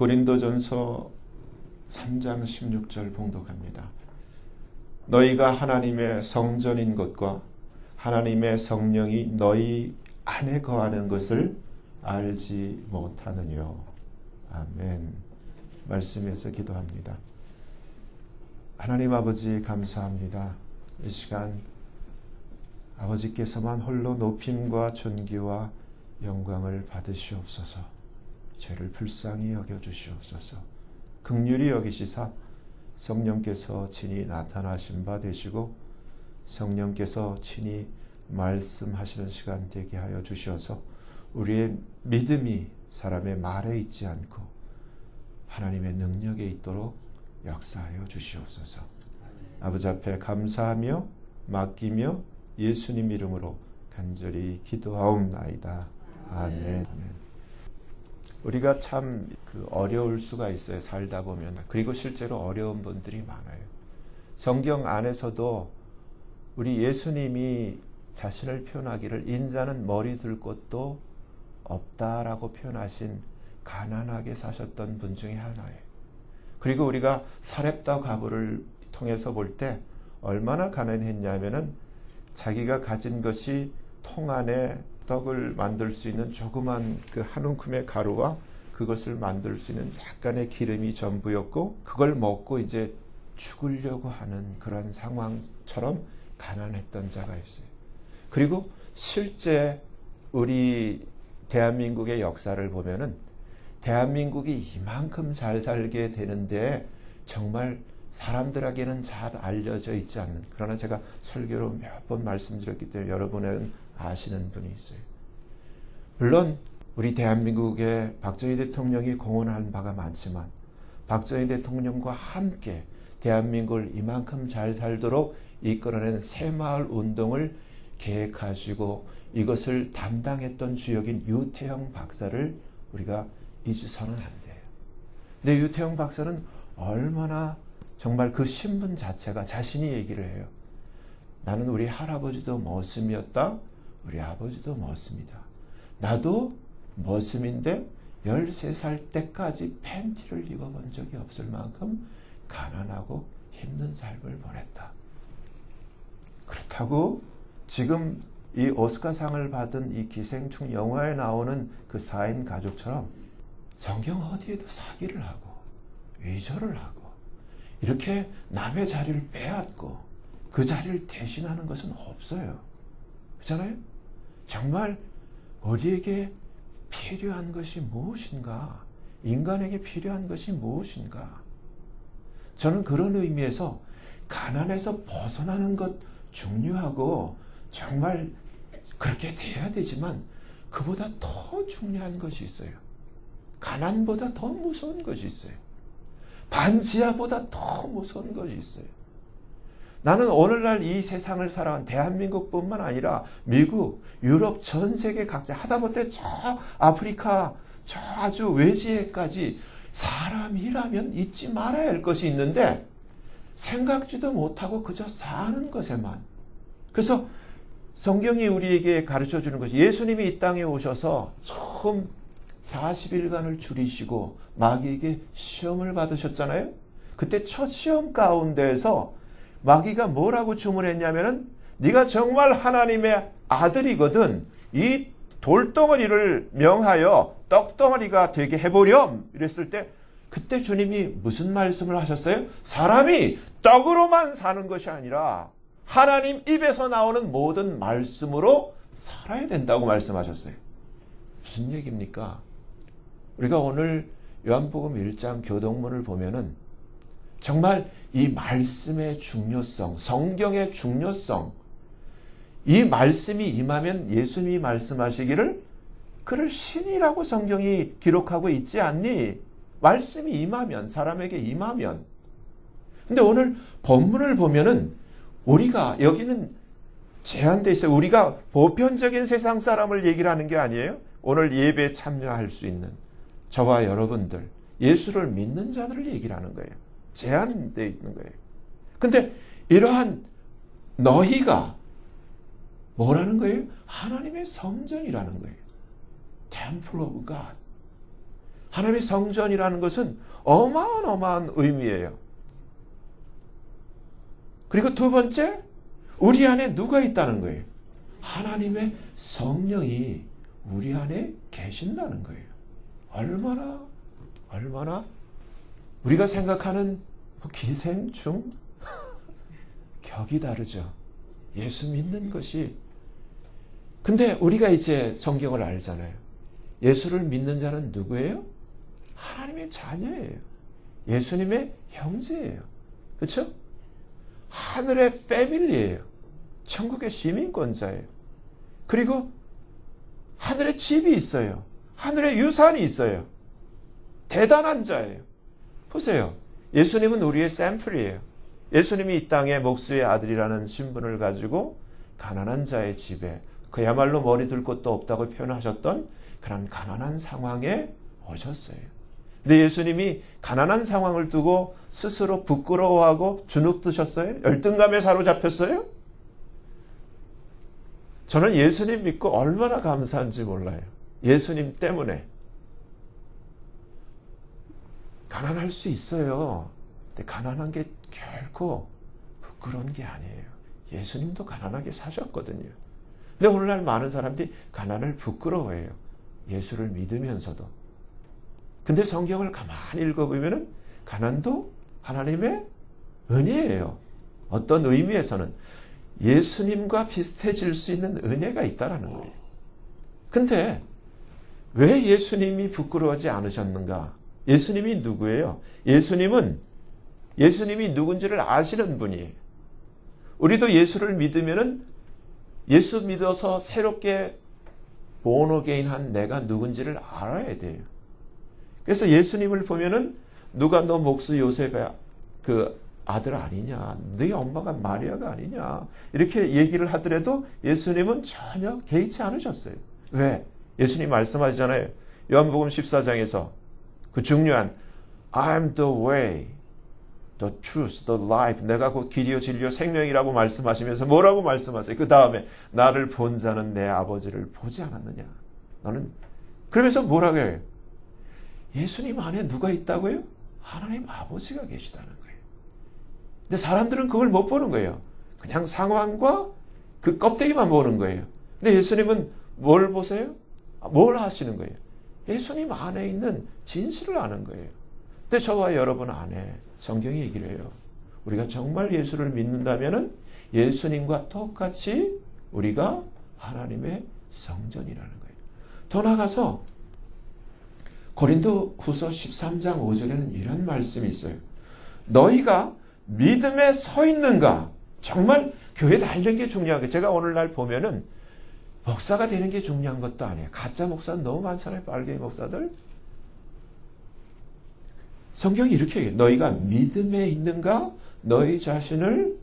고린도전서 3장 16절 봉독합니다. 너희가 하나님의 성전인 것과 하나님의 성령이 너희 안에 거하는 것을 알지 못하느뇨. 아멘. 말씀에서 기도합니다. 하나님 아버지 감사합니다. 이 시간 아버지께서만 홀로 높임과 존귀와 영광을 받으시옵소서. 죄를 불쌍히 여겨주시옵소서. 긍휼히 여기시사 성령께서 친히 나타나신 바 되시고 성령께서 친히 말씀하시는 시간 되게 하여 주셔서 우리의 믿음이 사람의 말에 있지 않고 하나님의 능력에 있도록 역사하여 주시옵소서. 아버지 앞에 감사하며 맡기며 예수님 이름으로 간절히 기도하옵나이다. 아멘. 우리가 참 어려울 수가 있어요. 살다 보면. 그리고 실제로 어려운 분들이 많아요. 성경 안에서도 우리 예수님이 자신을 표현하기를 인자는 머리 둘 곳도 없다라고 표현하신 가난하게 사셨던 분 중에 하나예요. 그리고 우리가 사렙다 과부를 통해서 볼 때 얼마나 가난했냐면은 자기가 가진 것이 통 안에 떡을 만들 수 있는 조그만 한 움큼의 가루와 그것을 만들 수 있는 약간의 기름이 전부였고 그걸 먹고 이제 죽으려고 하는 그런 상황처럼 가난했던 자가 있어요. 그리고 실제 우리 대한민국의 역사를 보면은 대한민국이 이만큼 잘 살게 되는데 정말 사람들에게는 잘 알려져 있지 않는, 그러나 제가 설교로 몇 번 말씀드렸기 때문에 여러분은 아시는 분이 있어요. 물론 우리 대한민국의 박정희 대통령이 공헌한 바가 많지만 박정희 대통령과 함께 대한민국을 이만큼 잘 살도록 이끌어낸 새마을 운동을 계획하시고 이것을 담당했던 주역인 유태영 박사를 우리가 잊어서는 안 돼요. 근데 유태영 박사는 얼마나 정말 그 신분 자체가 자신이 얘기를 해요. 나는 우리 할아버지도 머슴이었다. 우리 아버지도 머슴이다. 나도 머슴인데 13살 때까지 팬티를 입어본 적이 없을 만큼 가난하고 힘든 삶을 보냈다. 그렇다고 지금 이 오스카상을 받은 이 기생충 영화에 나오는 그 4인 가족처럼 성경 어디에도 사기를 하고 위조를 하고 이렇게 남의 자리를 빼앗고 그 자리를 대신하는 것은 없어요. 그렇잖아요? 정말 우리에게 필요한 것이 무엇인가? 인간에게 필요한 것이 무엇인가? 저는 그런 의미에서 가난에서 벗어나는 것 중요하고 정말 그렇게 돼야 되지만 그보다 더 중요한 것이 있어요. 가난보다 더 무서운 것이 있어요. 반지하보다 더 무서운 것이 있어요. 나는 오늘날 이 세상을 살아온 대한민국뿐만 아니라 미국, 유럽 전 세계 각자 하다못해 저 아프리카 저 아주 외지에까지 사람이라면 잊지 말아야 할 것이 있는데 생각지도 못하고 그저 사는 것에만. 그래서 성경이 우리에게 가르쳐주는 것이 예수님이 이 땅에 오셔서 처음 40일간을 줄이시고 마귀에게 시험을 받으셨잖아요. 그때 첫 시험 가운데에서 마귀가 뭐라고 주문했냐면은 네가 정말 하나님의 아들이거든 이 돌덩어리를 명하여 떡덩어리가 되게 해보렴 이랬을 때 그때 주님이 무슨 말씀을 하셨어요? 사람이 떡으로만 사는 것이 아니라 하나님 입에서 나오는 모든 말씀으로 살아야 된다고 말씀하셨어요. 무슨 얘기입니까? 우리가 오늘 요한복음 1장 교동문을 보면은 정말 이 말씀의 중요성, 성경의 중요성, 이 말씀이 임하면 예수님이 말씀하시기를 그를 신이라고 성경이 기록하고 있지 않니? 말씀이 임하면, 사람에게 임하면. 근데 오늘 본문을 보면은 우리가 여기는 제한되어 있어요. 우리가 보편적인 세상 사람을 얘기를 하는 게 아니에요. 오늘 예배에 참여할 수 있는 저와 여러분들, 예수를 믿는 자들을 얘기를 하는 거예요. 제한되어 있는 거예요. 근데 이러한 너희가 뭐라는 거예요? 하나님의 성전이라는 거예요. Temple of God. 하나님의 성전이라는 것은 어마어마한 의미예요. 그리고 두 번째, 우리 안에 누가 있다는 거예요? 하나님의 성령이 우리 안에 계신다는 거예요. 얼마나 우리가 생각하는 기생충 격이 다르죠. 예수 믿는 것이. 근데 우리가 이제 성경을 알잖아요. 예수를 믿는 자는 누구예요? 하나님의 자녀예요. 예수님의 형제예요. 그렇죠? 하늘의 패밀리예요. 천국의 시민권자예요. 그리고 하늘에 집이 있어요. 하늘에 유산이 있어요. 대단한 자예요. 보세요. 예수님은 우리의 샘플이에요. 예수님이 이 땅에 목수의 아들이라는 신분을 가지고 가난한 자의 집에, 그야말로 머리 둘 곳도 없다고 표현하셨던 그런 가난한 상황에 오셨어요. 근데 예수님이 가난한 상황을 두고 스스로 부끄러워하고 주눅드셨어요? 열등감에 사로잡혔어요? 저는 예수님 믿고 얼마나 감사한지 몰라요. 예수님 때문에. 가난할 수 있어요. 근데 가난한 게 결코 부끄러운 게 아니에요. 예수님도 가난하게 사셨거든요. 근데 오늘날 많은 사람들이 가난을 부끄러워해요. 예수를 믿으면서도. 근데 성경을 가만히 읽어보면 가난도 하나님의 은혜예요. 어떤 의미에서는 예수님과 비슷해질 수 있는 은혜가 있다라는 거예요. 근데 왜 예수님이 부끄러워하지 않으셨는가? 예수님이 누구예요? 예수님이 누군지를 아시는 분이에요. 우리도 예수를 믿으면은 예수 믿어서 새롭게 born again 한 내가 누군지를 알아야 돼요. 그래서 예수님을 보면은 누가 너 목수 요셉의 그 아들 아니냐, 너희 엄마가 마리아가 아니냐 이렇게 얘기를 하더라도 예수님은 전혀 개의치 않으셨어요. 왜? 예수님 말씀하시잖아요. 요한복음 14장에서 그 중요한 I'm the way, the truth, the life. 내가 곧 길이요 진리요 생명이라고 말씀하시면서 뭐라고 말씀하세요? 그 다음에 나를 본 자는 내 아버지를 보지 않았느냐. 너는 그러면서 뭐라고 해요? 예수님 안에 누가 있다고요? 하나님 아버지가 계시다는 거예요. 근데 사람들은 그걸 못 보는 거예요. 그냥 상황과 그 껍데기만 보는 거예요. 근데 예수님은 뭘 보세요? 뭘 하시는 거예요? 예수님 안에 있는 진실을 아는 거예요. 근데 저와 여러분 안에 성경이 얘기를 해요. 우리가 정말 예수를 믿는다면 예수님과 똑같이 우리가 하나님의 성전이라는 거예요. 더 나아가서 고린도 후서 13장 5절에는 이런 말씀이 있어요. 너희가 믿음에 서 있는가? 정말 교회 다니는 게 중요한 거예요. 제가 오늘날 보면은 목사가 되는 게 중요한 것도 아니에요. 가짜 목사는 너무 많잖아요. 빨갱이 목사들. 성경이 이렇게 얘기해요. 너희가 믿음에 있는가? 너희 자신을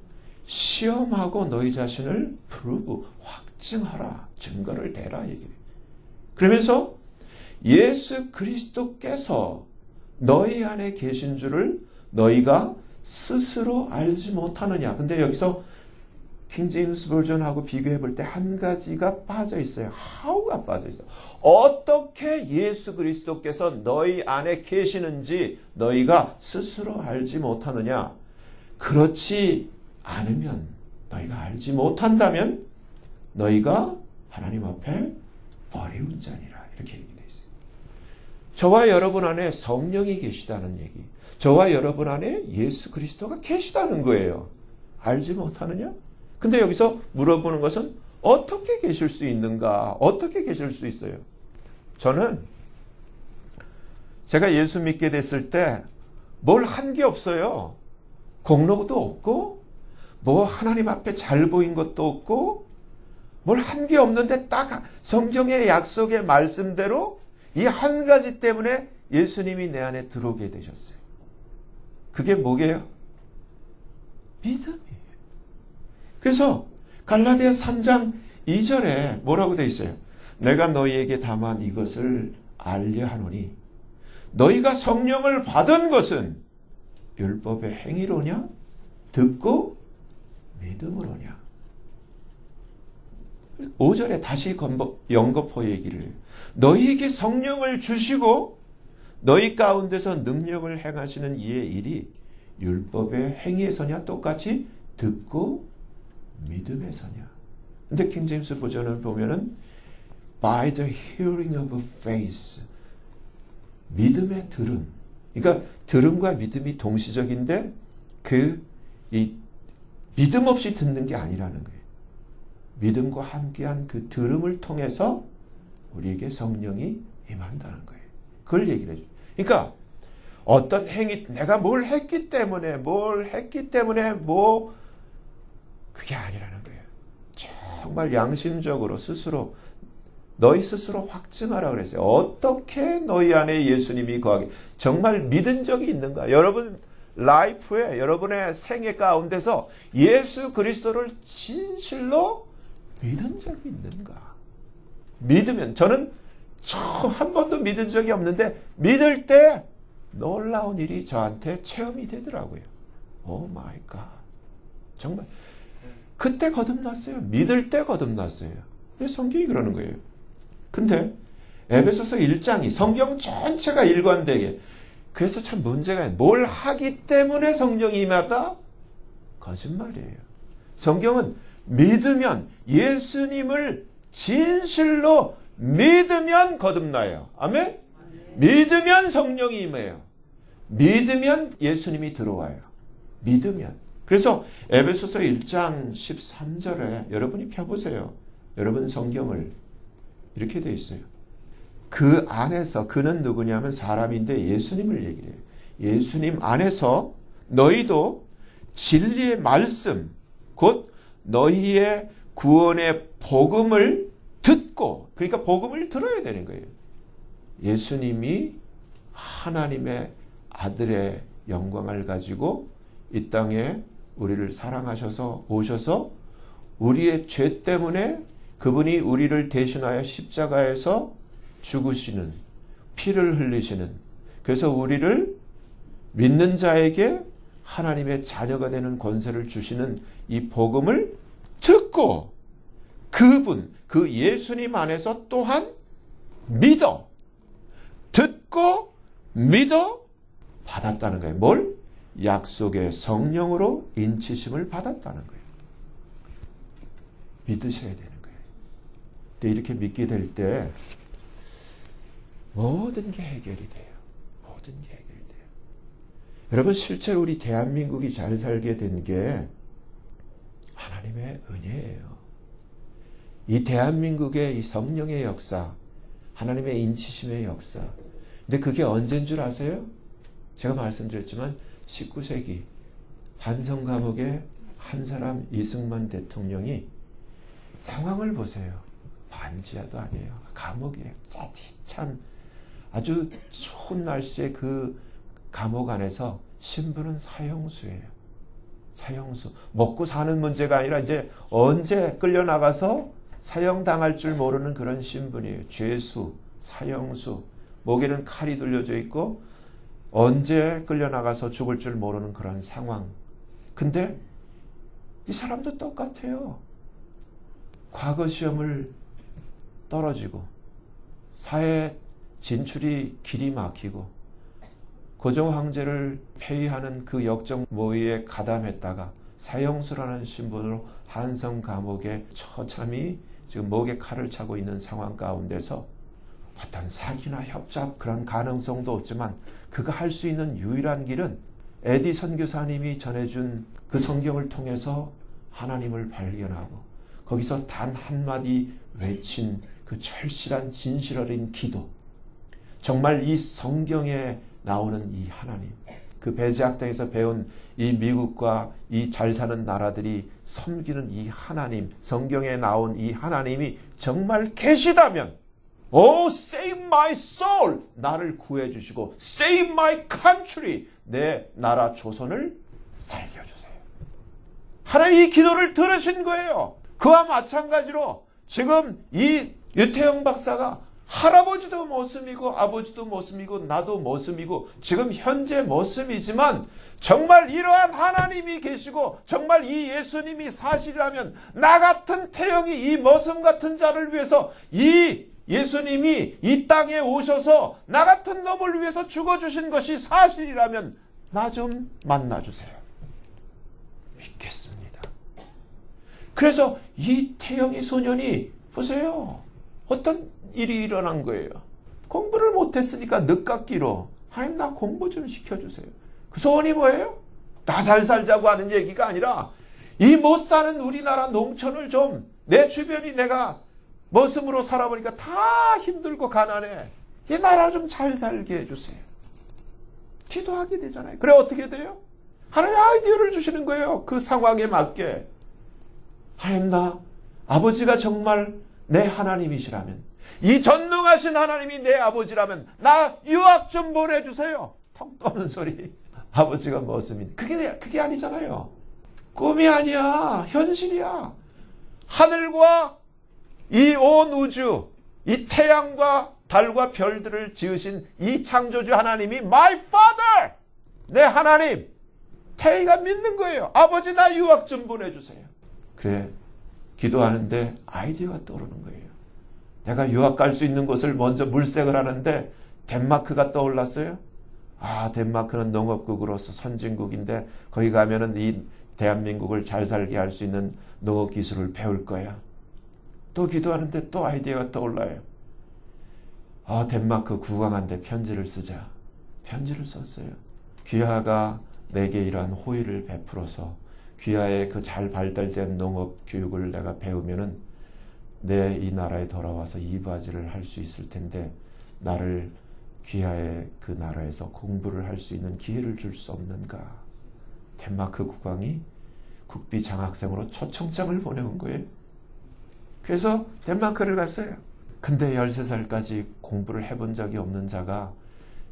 시험하고 너희 자신을 prove, 확증하라. 증거를 대라. 얘기해요. 그러면서 예수 그리스도께서 너희 안에 계신 줄을 너희가 스스로 알지 못하느냐. 근데 여기서 킹 제임스 버전하고 비교해 볼 때 한 가지가 빠져 있어요. how가 빠져 있어요. 어떻게 예수 그리스도께서 너희 안에 계시는지 너희가 스스로 알지 못하느냐. 그렇지 않으면, 너희가 알지 못한다면 너희가 하나님 앞에 버리운 자니라. 이렇게 얘기되어 있어요. 저와 여러분 안에 성령이 계시다는 얘기. 저와 여러분 안에 예수 그리스도가 계시다는 거예요. 알지 못하느냐? 근데 여기서 물어보는 것은 어떻게 계실 수 있는가? 어떻게 계실 수 있어요? 저는 제가 예수 믿게 됐을 때 뭘 한 게 없어요. 공로도 없고 뭐 하나님 앞에 잘 보인 것도 없고 뭘 한 게 없는데 딱 성경의 약속의 말씀대로 이 한 가지 때문에 예수님이 내 안에 들어오게 되셨어요. 그게 뭐게요? 믿음이에요. 그래서 갈라디아 3장 2절에 뭐라고 되어 있어요? 내가 너희에게 다만 이것을 알려 하노니 너희가 성령을 받은 것은 율법의 행위로냐? 듣고 믿음으로냐? 5절에 다시 영거포 얘기를 해요. 너희에게 성령을 주시고 너희 가운데서 능력을 행하시는 이의 일이 율법의 행위에서냐 똑같이 듣고 믿음에서냐. 근데 킹제임스 버전을 보면은 by the hearing of faith, 믿음의 들음. 그러니까 들음과 믿음이 동시적인데 이 믿음 없이 듣는 게 아니라는 거예요. 믿음과 함께한 그 들음을 통해서 우리에게 성령이 임한다는 거예요. 그걸 얘기를 해줘요. 그러니까 어떤 행위, 내가 뭘 했기 때문에 그게 아니라는 거예요. 정말 양심적으로 스스로 너희 스스로 확증하라 그랬어요. 어떻게 너희 안에 예수님이 거하게 정말 믿은 적이 있는가? 여러분 라이프에 여러분의 생애 가운데서 예수 그리스도를 진실로 믿은 적이 있는가? 믿으면 저는 처음 한 번도 믿은 적이 없는데 믿을 때 놀라운 일이 저한테 체험이 되더라고요. 오 마이 갓. 정말 그때 거듭났어요. 믿을 때 거듭났어요. 성경이 그러는 거예요. 근데 에베소서 1장이 성경 전체가 일관되게 그래서 참 문제가 있어요. 뭘 하기 때문에 성령이 임하다? 거짓말이에요. 성경은 믿으면 예수님을 진실로 믿으면 거듭나요. 아멘? 믿으면 성령이 임해요. 믿으면 예수님이 들어와요. 믿으면. 그래서 에베소서 1장 13절에 여러분이 펴보세요. 여러분 성경을 이렇게 돼 있어요. 그 안에서 그는 누구냐면 사람인데 예수님을 얘기를 해요. 예수님 안에서 너희도 진리의 말씀 곧 너희의 구원의 복음을 듣고 그러니까 복음을 들어야 되는 거예요. 예수님이 하나님의 아들의 영광을 가지고 이 땅에 우리를 사랑하셔서 오셔서 우리의 죄 때문에 그분이 우리를 대신하여 십자가에서 죽으시는 피를 흘리시는 그래서 우리를 믿는 자에게 하나님의 자녀가 되는 권세를 주시는 이 복음을 듣고 그분 그 예수님 안에서 또한 믿어 듣고 믿어 받았다는 거예요. 뭘? 약속의 성령으로 인치심을 받았다는 거예요. 믿으셔야 되는 거예요. 근데 이렇게 믿게 될 때 모든 게 해결이 돼요. 모든 게 해결이 돼요. 여러분 실제로 우리 대한민국이 잘 살게 된 게 하나님의 은혜예요. 이 대한민국의 이 성령의 역사, 하나님의 인치심의 역사. 근데 그게 언제인 줄 아세요? 제가 말씀드렸지만 19세기 한성 감옥의 한 사람 이승만 대통령이 상황을 보세요. 반지하도 아니에요. 감옥이에요. 짜릿한 아주 추운 날씨에 그 감옥 안에서 신부는 사형수예요. 사형수. 먹고 사는 문제가 아니라 이제 언제 끌려나가서 사형당할 줄 모르는 그런 신분이에요. 죄수, 사형수. 목에는 칼이 둘려져 있고 언제 끌려나가서 죽을 줄 모르는 그런 상황. 근데 이 사람도 똑같아요. 과거 시험을 떨어지고 사회 진출이 길이 막히고 고종 황제를 폐위하는 그 역적 모의에 가담했다가 사형수라는 신분으로 한성 감옥에 처참히 지금 목에 칼을 차고 있는 상황 가운데서 어떤 사기나 협잡 그런 가능성도 없지만 그가 할 수 있는 유일한 길은 에디 선교사님이 전해준 그 성경을 통해서 하나님을 발견하고 거기서 단 한마디 외친 그 철실한 진실 어린 기도. 정말 이 성경에 나오는 이 하나님, 그 배제학 땅에서 배운 이 미국과 이 잘 사는 나라들이 섬기는 이 하나님, 성경에 나온 이 하나님이 정말 계시다면 Oh, save my soul! 나를 구해주시고 Save my country! 내 나라 조선을 살려주세요. 하나님 이 기도를 들으신 거예요. 그와 마찬가지로 지금 이 유태영 박사가 할아버지도 모습이고 아버지도 모습이고 나도 모습이고 지금 현재 모습이지만 정말 이러한 하나님이 계시고 정말 이 예수님이 사실이라면 나 같은 태영이 이 모습 같은 자를 위해서 이 예수님이 이 땅에 오셔서 나 같은 놈을 위해서 죽어주신 것이 사실이라면 나 좀 만나주세요. 믿겠습니다. 그래서 이 태영이 소년이 보세요. 어떤 일이 일어난 거예요. 공부를 못했으니까 늦깎이로 하나님 나 공부 좀 시켜주세요. 그 소원이 뭐예요? 나 잘 살자고 하는 얘기가 아니라 이 못 사는 우리나라 농촌을 좀 내 주변이 내가 머슴으로 살아보니까 다 힘들고 가난해. 이 나라 좀 잘 살게 해주세요. 기도하게 되잖아요. 그래 어떻게 돼요? 하나님 아이디어를 주시는 거예요. 그 상황에 맞게. 하나님 나 아버지가 정말 내 하나님이시라면 이 전능하신 하나님이 내 아버지라면 나 유학 좀 보내주세요. 턱 떠는 소리. 아버지가 머슴인. 그게 아니잖아요. 꿈이 아니야. 현실이야. 하늘과 이 온 우주, 이 태양과 달과 별들을 지으신 이 창조주 하나님이 My Father! 내 하나님! 태희가 믿는 거예요. 아버지 나 유학 좀 보내주세요. 그래 기도하는데 아이디어가 떠오르는 거예요. 내가 유학 갈 수 있는 곳을 먼저 물색을 하는데 덴마크가 떠올랐어요. 아 덴마크는 농업국으로서 선진국인데 거기 가면은 이 대한민국을 잘 살게 할 수 있는 농업 기술을 배울 거야. 또 기도하는데 또 아이디어가 떠올라요. 아 덴마크 국왕한테 편지를 쓰자. 편지를 썼어요. 귀하가 내게 이러한 호의를 베풀어서 귀하의 그 잘 발달된 농업 교육을 내가 배우면은 내 이 나라에 돌아와서 이바지를 할 수 있을 텐데 나를 귀하의 그 나라에서 공부를 할 수 있는 기회를 줄 수 없는가. 덴마크 국왕이 국비 장학생으로 초청장을 보내온 거예요. 그래서 덴마크를 갔어요. 근데 13살까지 공부를 해본 적이 없는 자가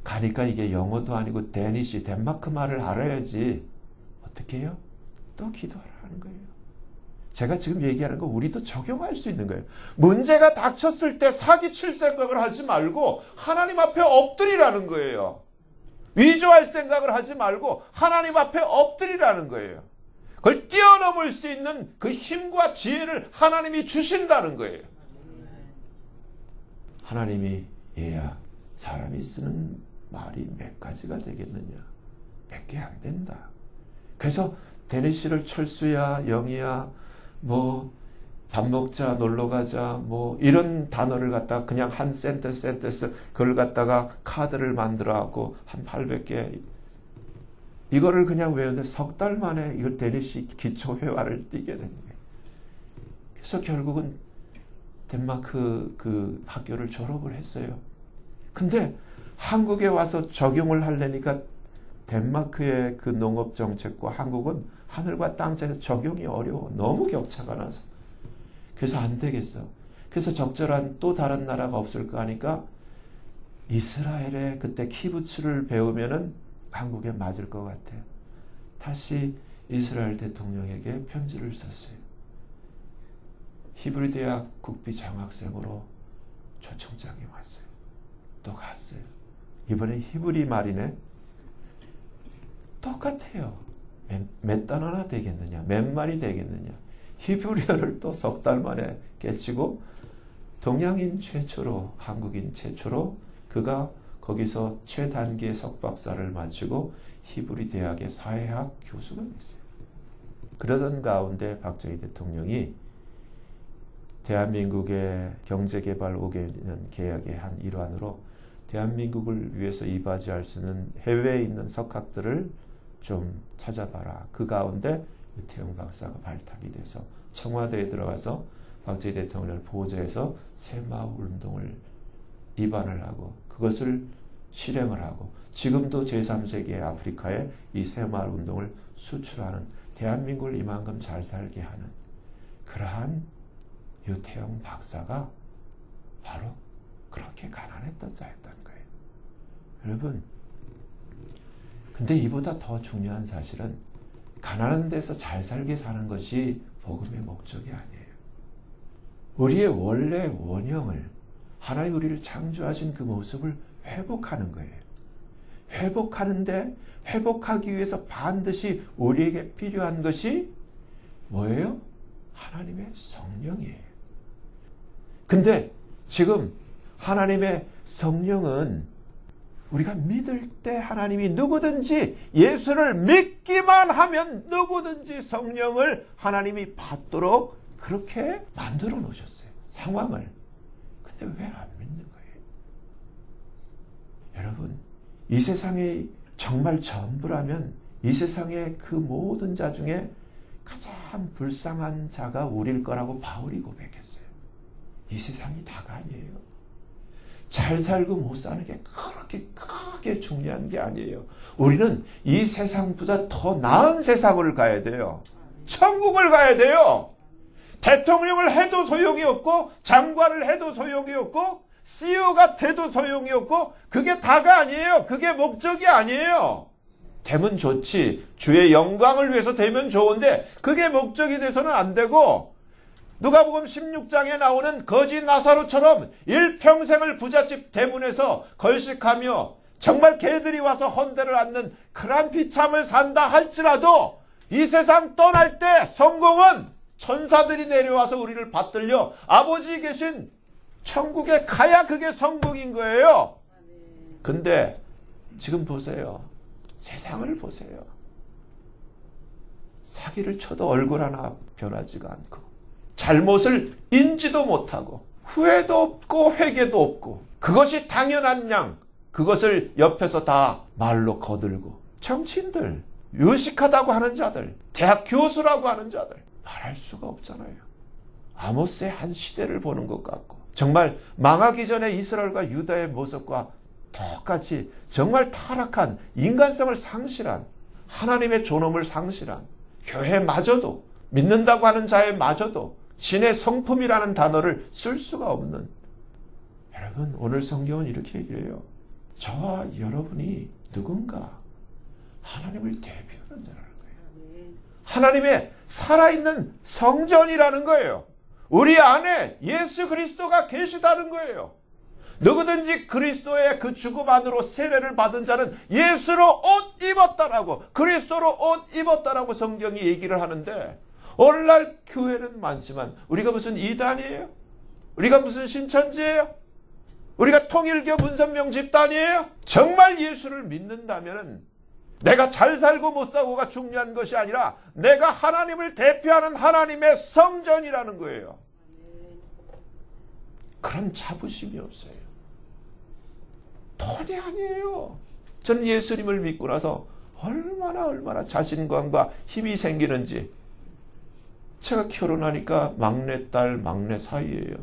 가니까 이게 영어도 아니고 데니시, 덴마크 말을 알아야지. 어떻게 해요? 또 기도하라는 거예요. 제가 지금 얘기하는 거 우리도 적용할 수 있는 거예요. 문제가 닥쳤을 때 사기칠 생각을 하지 말고 하나님 앞에 엎드리라는 거예요. 위조할 생각을 하지 말고 하나님 앞에 엎드리라는 거예요. 그걸 뛰어넘을 수 있는 그 힘과 지혜를 하나님이 주신다는 거예요. 하나님이 얘야 사람이 쓰는 말이 몇 가지가 되겠느냐. 몇 개 안 된다. 그래서 데니시를 철수야 영희야 뭐 밥 먹자 놀러 가자 뭐 이런 단어를 갖다가 그냥 한 센텐스 그걸 갖다가 카드를 만들어 갖고 한 800개 이거를 그냥 외우는데 석 달 만에 이걸 데니시 기초 회화를 띄게 된 거예요. 그래서 결국은 덴마크 그 학교를 졸업을 했어요. 근데 한국에 와서 적용을 하려니까 덴마크의 그 농업 정책과 한국은 하늘과 땅 차이에서 적용이 어려워. 너무 격차가 나서. 그래서 안 되겠어. 그래서 적절한 또 다른 나라가 없을까 하니까 이스라엘의 그때 키부츠를 배우면은 한국에 맞을 것 같아요. 다시 이스라엘 대통령에게 편지를 썼어요. 히브리 대학 국비 장학생으로 초청장이 왔어요. 또 갔어요. 이번에 히브리 말이네. 똑같아요. 몇 단어나 되겠느냐? 몇 마리 되겠느냐? 히브리어를 또 석 달 만에 깨치고 동양인 최초로 한국인 최초로 그가 거기서 최단계 석박사를 마치고 히브리 대학의 사회학 교수가 됐어요. 그러던 가운데 박정희 대통령이 대한민국의 경제개발 5개년 계약의 한 일환으로 대한민국을 위해서 이바지할 수 있는 해외에 있는 석학들을 좀 찾아봐라. 그 가운데 유태영 박사가 발탁이 돼서 청와대에 들어가서 박정희 대통령을 보좌해서 새마을운동을 입안을 하고 그것을 실행을 하고 지금도 제3세계 아프리카에 이 새마을운동을 수출하는 대한민국을 이만큼 잘 살게 하는 그러한 유태영 박사가 바로 그렇게 가난했던 자였던 거예요. 여러분 근데 이보다 더 중요한 사실은 가난한 데서 잘 살게 사는 것이 복음의 목적이 아니에요. 우리의 원래 원형을 하나님 우리를 창조하신 그 모습을 회복하는 거예요. 회복하는데 회복하기 위해서 반드시 우리에게 필요한 것이 뭐예요? 하나님의 성령이에요. 근데 지금 하나님의 성령은 우리가 믿을 때 하나님이 누구든지 예수를 믿기만 하면 누구든지 성령을 하나님이 받도록 그렇게 만들어 놓으셨어요. 상황을. 근데 왜 안 믿는 거예요? 여러분, 이 세상이 정말 전부라면 이 세상의 그 모든 자 중에 가장 불쌍한 자가 우리일 거라고 바울이 고백했어요. 이 세상이 다가 아니에요. 잘 살고 못 사는 게 그렇게 크게 중요한 게 아니에요. 우리는 이 세상보다 더 나은 세상을 가야 돼요. 천국을 가야 돼요. 대통령을 해도 소용이 없고 장관을 해도 소용이 없고 CEO가 돼도 소용이 없고 그게 다가 아니에요. 그게 목적이 아니에요. 되면 좋지. 주의 영광을 위해서 되면 좋은데 그게 목적이 돼서는 안 되고 누가복음 16장에 나오는 거지 나사로처럼 일평생을 부잣집 대문에서 걸식하며 정말 개들이 와서 헌대를 앉는 그런 비참을 산다 할지라도 이 세상 떠날 때 성공은 천사들이 내려와서 우리를 받들려 아버지 계신 천국에 가야 그게 성공인 거예요. 근데 지금 보세요. 세상을 보세요. 사기를 쳐도 얼굴 하나 변하지가 않고 잘못을 인지도 못하고 후회도 없고 회개도 없고 그것이 당연한 양 그것을 옆에서 다 말로 거들고 정치인들 유식하다고 하는 자들 대학 교수라고 하는 자들 말할 수가 없잖아요. 아모스의 한 시대를 보는 것 같고 정말 망하기 전에 이스라엘과 유다의 모습과 똑같이 정말 타락한 인간성을 상실한 하나님의 존엄을 상실한 교회마저도 믿는다고 하는 자에마저도 신의 성품이라는 단어를 쓸 수가 없는 여러분 오늘 성경은 이렇게 얘기를 해요. 저와 여러분이 누군가 하나님을 대표하는 자라는 거예요. 하나님의 살아있는 성전이라는 거예요. 우리 안에 예수 그리스도가 계시다는 거예요. 누구든지 그리스도의 그 죽음 안으로 세례를 받은 자는 예수로 옷 입었다라고 그리스도로 옷 입었다라고 성경이 얘기를 하는데 오늘날 교회는 많지만 우리가 무슨 이단이에요? 우리가 무슨 신천지예요? 우리가 통일교 문선명 집단이에요? 정말 예수를 믿는다면 내가 잘 살고 못 살고가 중요한 것이 아니라 내가 하나님을 대표하는 하나님의 성전이라는 거예요. 그런 자부심이 없어요. 돈이 아니에요. 저는 예수님을 믿고 나서 얼마나 자신감과 힘이 생기는지 제가 결혼하니까 막내딸 막내 사이예요.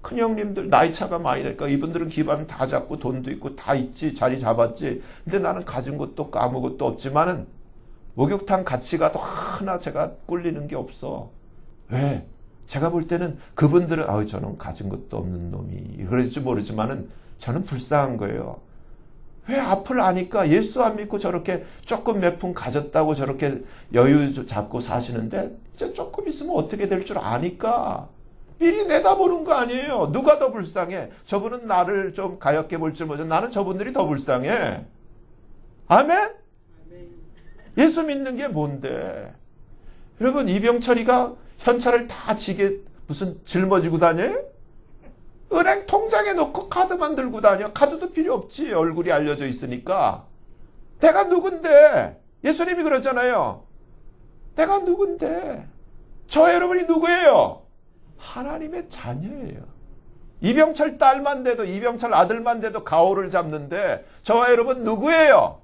큰형님들 나이 차가 많이 나니까 이분들은 기반 다 잡고 돈도 있고 다 있지 자리 잡았지. 근데 나는 가진 것도 아무것도 없지만은 목욕탕 같이 가도 하나 제가 꿀리는 게 없어. 왜? 제가 볼 때는 그분들은 저는 가진 것도 없는 놈이 그럴지 모르지만은 저는 불쌍한 거예요. 왜 앞을 아니까 예수 안 믿고 저렇게 조금 몇 푼 가졌다고 저렇게 여유 잡고 사시는데 이제 조금 있으면 어떻게 될 줄 아니까 미리 내다보는 거 아니에요. 누가 더 불쌍해? 저분은 나를 좀 가엾게 볼 줄 모르죠. 나는 저분들이 더 불쌍해. 아멘? 예수 믿는 게 뭔데? 여러분 이병철이가 현찰을 다 지게 무슨 짊어지고 다녀요? 은행 통장에 넣고 카드만 들고 다녀. 카드도 필요 없지. 얼굴이 알려져 있으니까. 내가 누군데? 예수님이 그러잖아요. 내가 누군데? 저 여러분이 누구예요? 하나님의 자녀예요. 이병철 딸만 돼도 이병철 아들만 돼도 가오를 잡는데 저와 여러분 누구예요?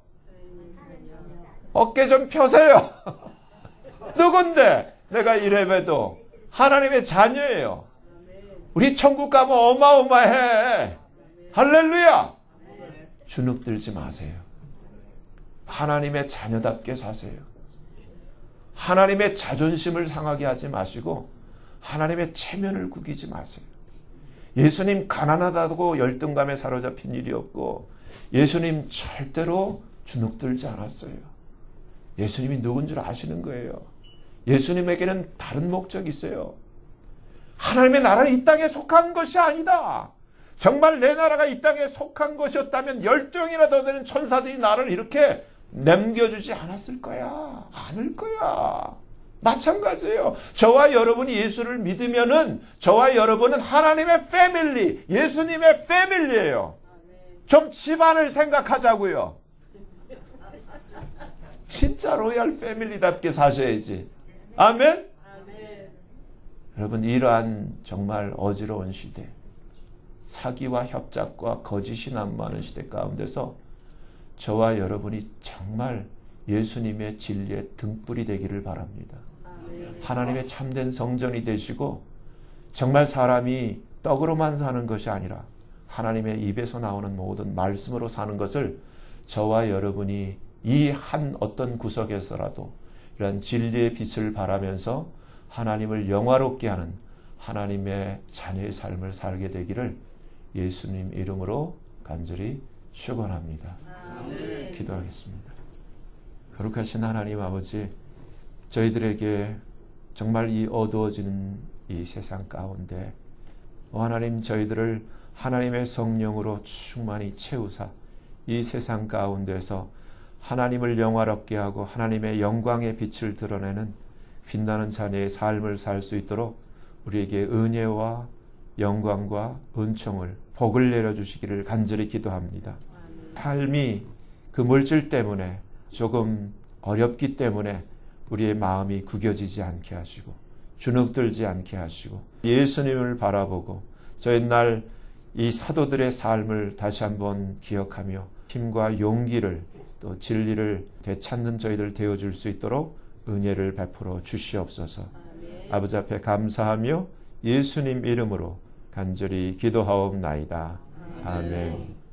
어깨 좀 펴세요. 누군데? 내가 이래봬도 하나님의 자녀예요. 우리 천국 가면 어마어마해. 할렐루야. 주눅들지 마세요. 하나님의 자녀답게 사세요. 하나님의 자존심을 상하게 하지 마시고 하나님의 체면을 구기지 마세요. 예수님 가난하다고 열등감에 사로잡힌 일이 없고 예수님 절대로 주눅들지 않았어요. 예수님이 누군 줄 아시는 거예요. 예수님에게는 다른 목적이 있어요. 하나님의 나라는 이 땅에 속한 것이 아니다. 정말 내 나라가 이 땅에 속한 것이었다면 12형이나 더 되는 천사들이 나를 이렇게 남겨주지 않았을 거야. 않을 거야. 마찬가지예요. 저와 여러분이 예수를 믿으면은 저와 여러분은 하나님의 패밀리, 예수님의 패밀리예요. 좀 집안을 생각하자고요. 진짜 로얄 패밀리답게 사셔야지. 아멘? 여러분, 이러한 정말 어지러운 시대, 사기와 협작과 거짓이 난무하는 시대 가운데서 저와 여러분이 정말 예수님의 진리의 등불이 되기를 바랍니다. 하나님의 참된 성전이 되시고 정말 사람이 떡으로만 사는 것이 아니라 하나님의 입에서 나오는 모든 말씀으로 사는 것을 저와 여러분이 이 한 어떤 구석에서라도 이런 진리의 빛을 바라면서 하나님을 영화롭게 하는 하나님의 자녀의 삶을 살게 되기를 예수님 이름으로 간절히 축원합니다. 기도하겠습니다. 거룩하신 하나님 아버지, 저희들에게 정말 이 어두워지는 이 세상 가운데 하나님, 저희들을 하나님의 성령으로 충만히 채우사 이 세상 가운데서 하나님을 영화롭게 하고 하나님의 영광의 빛을 드러내는 빛나는 자녀의 삶을 살 수 있도록 우리에게 은혜와 영광과 은총을, 복을 내려주시기를 간절히 기도합니다. 삶이 그 물질 때문에 조금 어렵기 때문에 우리의 마음이 구겨지지 않게 하시고 주눅들지 않게 하시고 예수님을 바라보고 저 옛날 이 사도들의 삶을 다시 한번 기억하며 힘과 용기를 또 진리를 되찾는 저희들 되어줄 수 있도록 은혜를 베풀어 주시옵소서. 아버지 앞에 감사하며 예수님 이름으로 간절히 기도하옵나이다. 아멘.